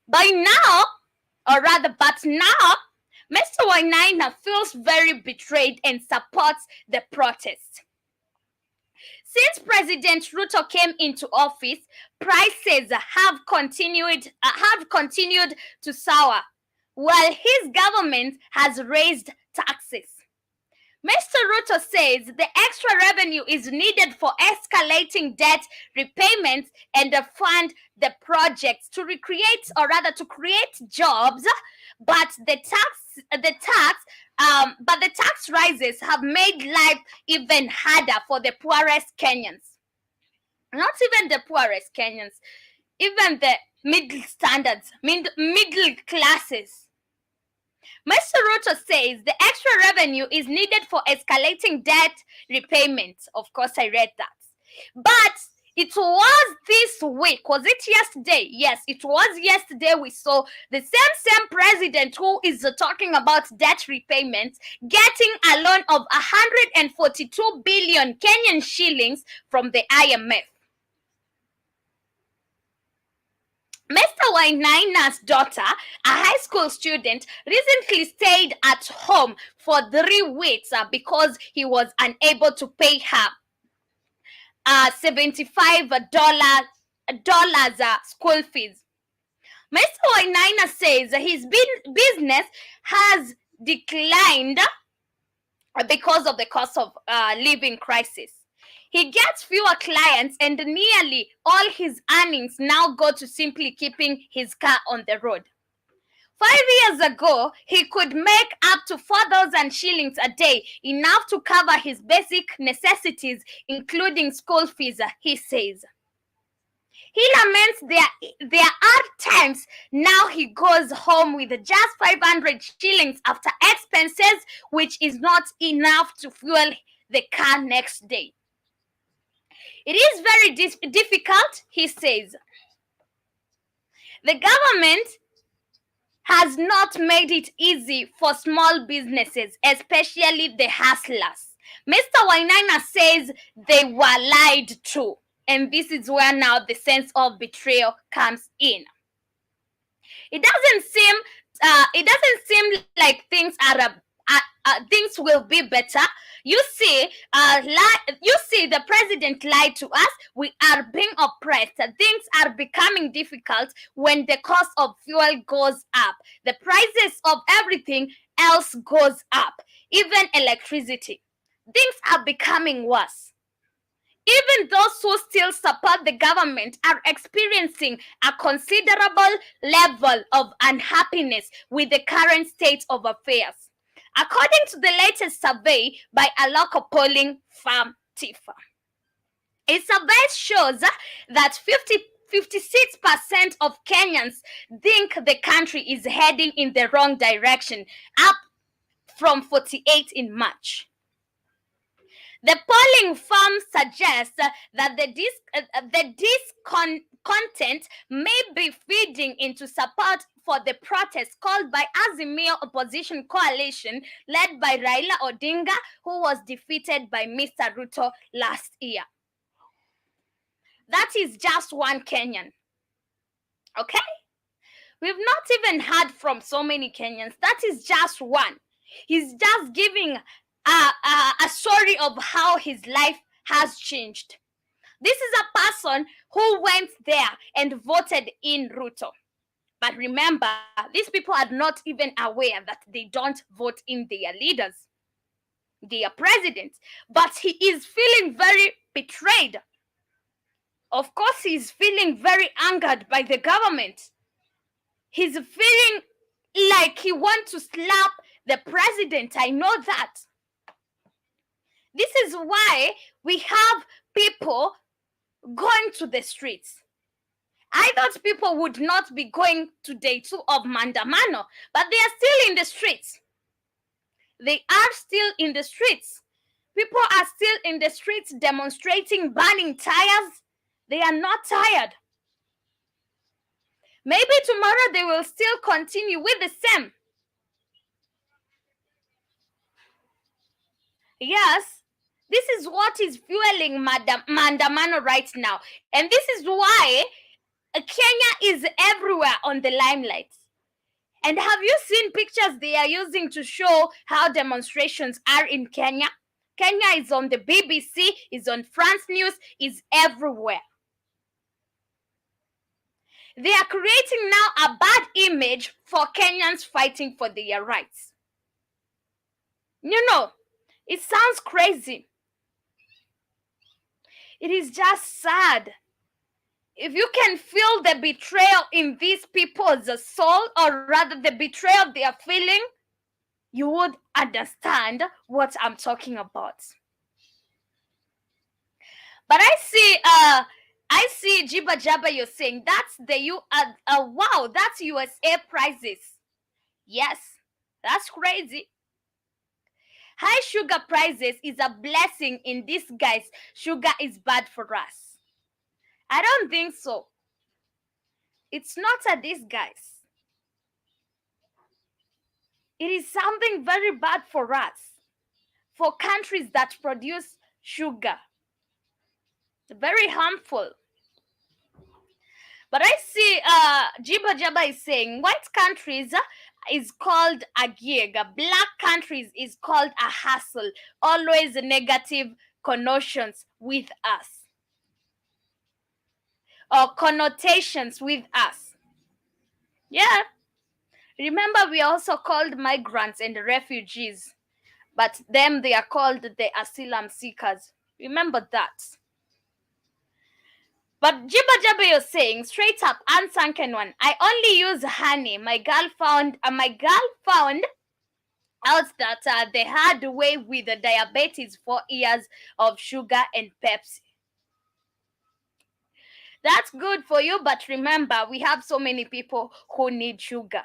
But now, Mr. Wainaina feels very betrayed and supports the protest. Since President Ruto came into office, prices have continued to soar, while his government has raised taxes. Mr. Ruto says the extra revenue is needed for escalating debt repayments and to fund the projects to create jobs, but the tax rises have made life even harder for the poorest Kenyans. Not even the poorest Kenyans, even the middle classes. Mr. Ruto says the extra revenue is needed for escalating debt repayments. Of course, I read that. But it was this week. Was it yesterday? Yes, it was yesterday. We saw the same president who is talking about debt repayments getting a loan of 142 billion Kenyan shillings from the IMF. Mr. Wainaina's daughter, a high school student, recently stayed at home for 3 weeks because he was unable to pay her $75 school fees. Mr. Wainaina says his business has declined because of the cost of living crisis. He gets fewer clients, and nearly all his earnings now go to simply keeping his car on the road. 5 years ago, he could make up to 4,000 shillings a day, enough to cover his basic necessities, including school fees, he says. He laments there are times now he goes home with just 500 shillings after expenses, which is not enough to fuel the car next day. It is very difficult, he says. The government has not made it easy for small businesses, especially the hustlers. Mr. Wainaina says they were lied to, and this is where now the sense of betrayal comes in. It doesn't seem like things will be better. You see, the president lied to us. We are being oppressed. Things are becoming difficult when the cost of fuel goes up. The prices of everything else goes up, even electricity. Things are becoming worse. Even those who still support the government are experiencing a considerable level of unhappiness with the current state of affairs, according to the latest survey by a local polling firm, TIFA. A survey shows that 56% of Kenyans think the country is heading in the wrong direction, up from 48 in March. The polling firm suggests that the discontent may be feeding into support for the protest called by Azimio opposition coalition led by Raila Odinga, who was defeated by Mr. Ruto last year. That is just one Kenyan. Okay? We've not even heard from so many Kenyans. That is just one. He's just giving a story of how his life has changed. This is a person who went there and voted in Ruto. But remember, these people are not even aware that they don't vote in their leaders, their president. But he is feeling very betrayed. Of course, he's feeling very angered by the government. He's feeling like he wants to slap the president. I know that. This is why we have people going to the streets. I thought people would not be going to day 2 of Mandamano, but they are still in the streets. They are still in the streets. People are still in the streets demonstrating, burning tires. They are not tired. Maybe tomorrow they will still continue with the same. Yes, this is what is fueling Mandamano right now. And this is why Kenya is everywhere on the limelight. And have you seen pictures they are using to show how demonstrations are in Kenya? Kenya is on the BBC, is on France News, is everywhere. They are creating now a bad image for Kenyans fighting for their rights. You know, it sounds crazy. It is just sad. If you can feel the betrayal in these people's soul, or rather the betrayal they are feeling, you would understand what I'm talking about. But I see Jiba Jaba, you're saying that's wow, that's USA prices. Yes, that's crazy. High sugar prices is a blessing in disguise. Sugar is bad for us. I don't think so. It's not a disguise. It is something very bad for us, for countries that produce sugar. Very harmful. But I see Jiba Jaba is saying white countries is called a gig. Black countries is called a hustle. Always negative connotations with us. Or connotations with us. Yeah. Remember, we are also called migrants and refugees. But them, they are called the asylum seekers. Remember that. But Jiba Jabba, you're saying straight up, unsunken one. I only use honey. My girl found out that they had way with the diabetes 4 years of sugar and Pepsi. That's good for you, but remember, we have so many people who need sugar.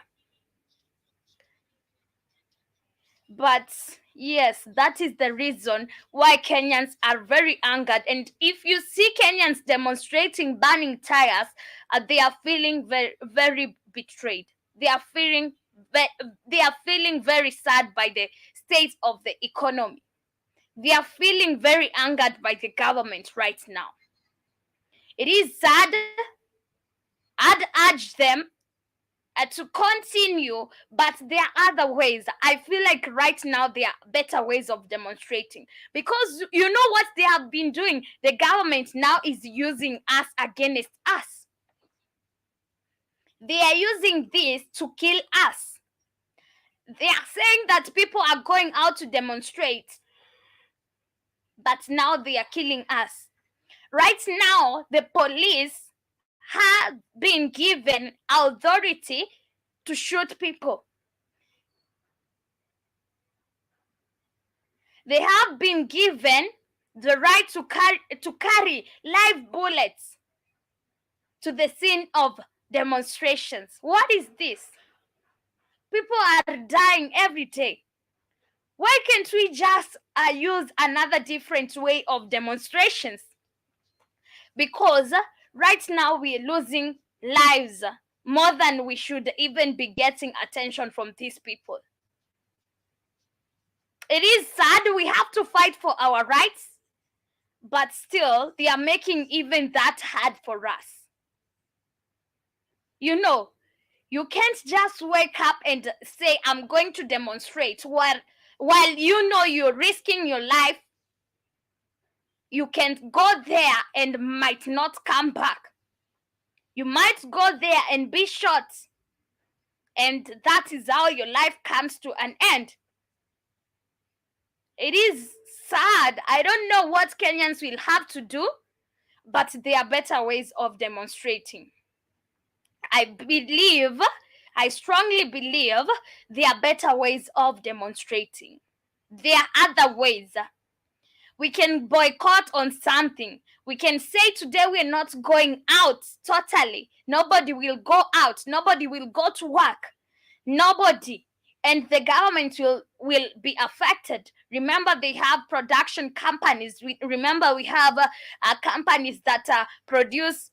But yes, that is the reason why Kenyans are very angered. And if you see Kenyans demonstrating, burning tires, they are feeling very, very betrayed. They are feeling very sad by the state of the economy. They are feeling very angered by the government right now. It is sad. I'd urge them to continue, but there are other ways. I feel like right now there are better ways of demonstrating, because you know what they have been doing. The government now is using us against us. They are using this to kill us. They are saying that people are going out to demonstrate, but now they are killing us. Right now, the police have been given authority to shoot people. They have been given the right to carry live bullets to the scene of demonstrations. What is this? People are dying every day. Why can't we just use another different way of demonstrations? Because right now we're losing lives more than we should even be getting attention from these people. It is sad. We have to fight for our rights, but still they are making even that hard for us. You know, you can't just wake up and say, I'm going to demonstrate, while you know you're risking your life. You can't go there and might not come back. You might go there and be shot, and that is how your life comes to an end. It is sad. I don't know what Kenyans will have to do, but there are better ways of demonstrating. I strongly believe there are better ways of demonstrating. There are other ways. We can boycott on something. We can say today we're not going out totally. Nobody will go out. Nobody will go to work. Nobody. And the government will be affected. Remember, they have production companies. Remember, we have companies that produce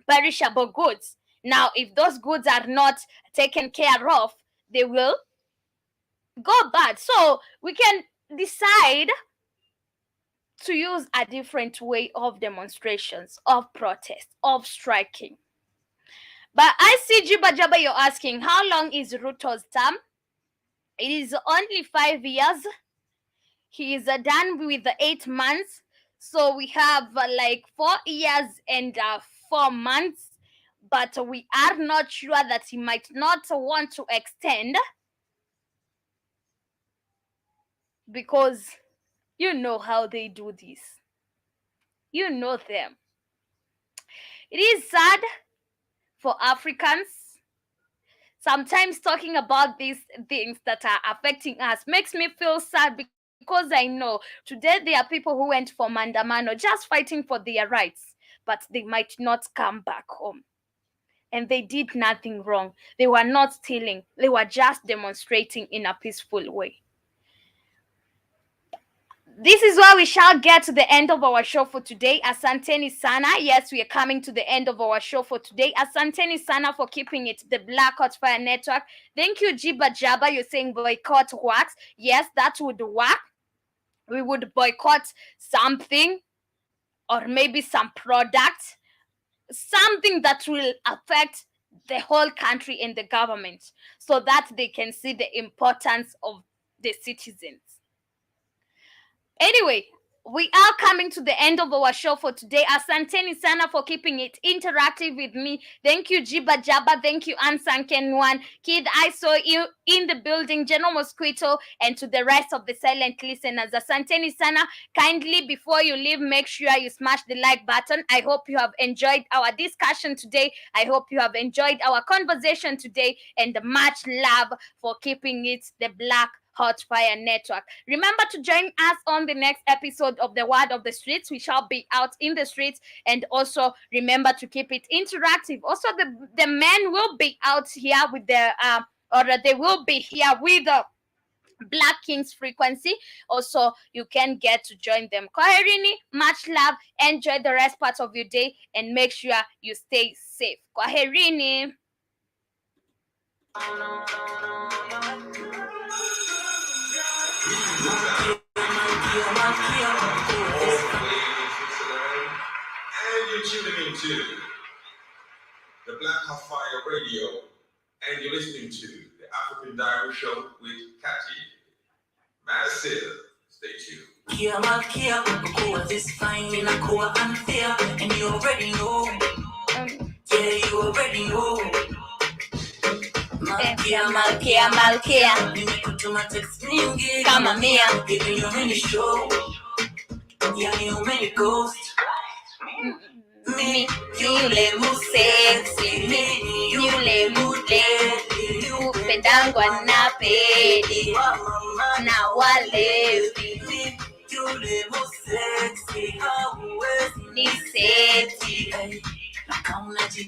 perishable goods. Now, if those goods are not taken care of, they will go bad. So we can decide to use a different way of demonstrations, of protest, of striking. But I see Jiba Jaba, you're asking, how long is Ruto's term? It is only 5 years. He is done with the 8 months. So we have like 4 years and 4 months. But we are not sure that he might not want to extend, because you know how they do this. You know them. It is sad for Africans. Sometimes talking about these things that are affecting us makes me feel sad, because I know today there are people who went for Mandamano just fighting for their rights, but they might not come back home. And they did nothing wrong. They were not stealing. They were just demonstrating in a peaceful way. This is where we shall get to the end of our show for today. Asanteni sana. Yes, we are coming to the end of our show for today. Asanteni sana for keeping it the Black Hot Fire Network. Thank you, Jiba Jaba. You're saying boycott what? Yes, that would work. We would boycott something, or maybe some product, something that will affect the whole country and the government, so that they can see the importance of the citizens. Anyway, we are coming to the end of our show for today. Asanteni sana for keeping it interactive with me. Thank you, Jiba Jaba. Thank you, Ansan Kenwan. Kid, I saw you in the building, General Mosquito, and to the rest of the silent listeners. Asanteni sana. Kindly, before you leave, make sure you smash the like button. I hope you have enjoyed our discussion today. I hope you have enjoyed our conversation today, and much love for keeping it the Black Hot Fire Network. Remember to join us on the next episode of The Word of the Streets. We shall be out in the streets, and also remember to keep it interactive. Also, the men will be out here with their or they will be here with the Black Kings frequency. Also, you can get to join them. Kwaherini, much love. Enjoy the rest part of your day, and make sure you stay safe. Kwaherini. And you're tuning into the Black Fire Radio, and you're listening to the African Diary Show with Cathy. Massive. Stay tuned. Kia Malkia, Koa this fine in a Koa unfair, and you already know. Yeah, you already know. Malkia. Nimekutuma text mingi kama mia, giving you many show. Yeah, you many ghost. Me, yule musexy, me, yule mudeli, Upendangwa na pedi na walevi, yule musexy, hauwezi ni seti. na kauna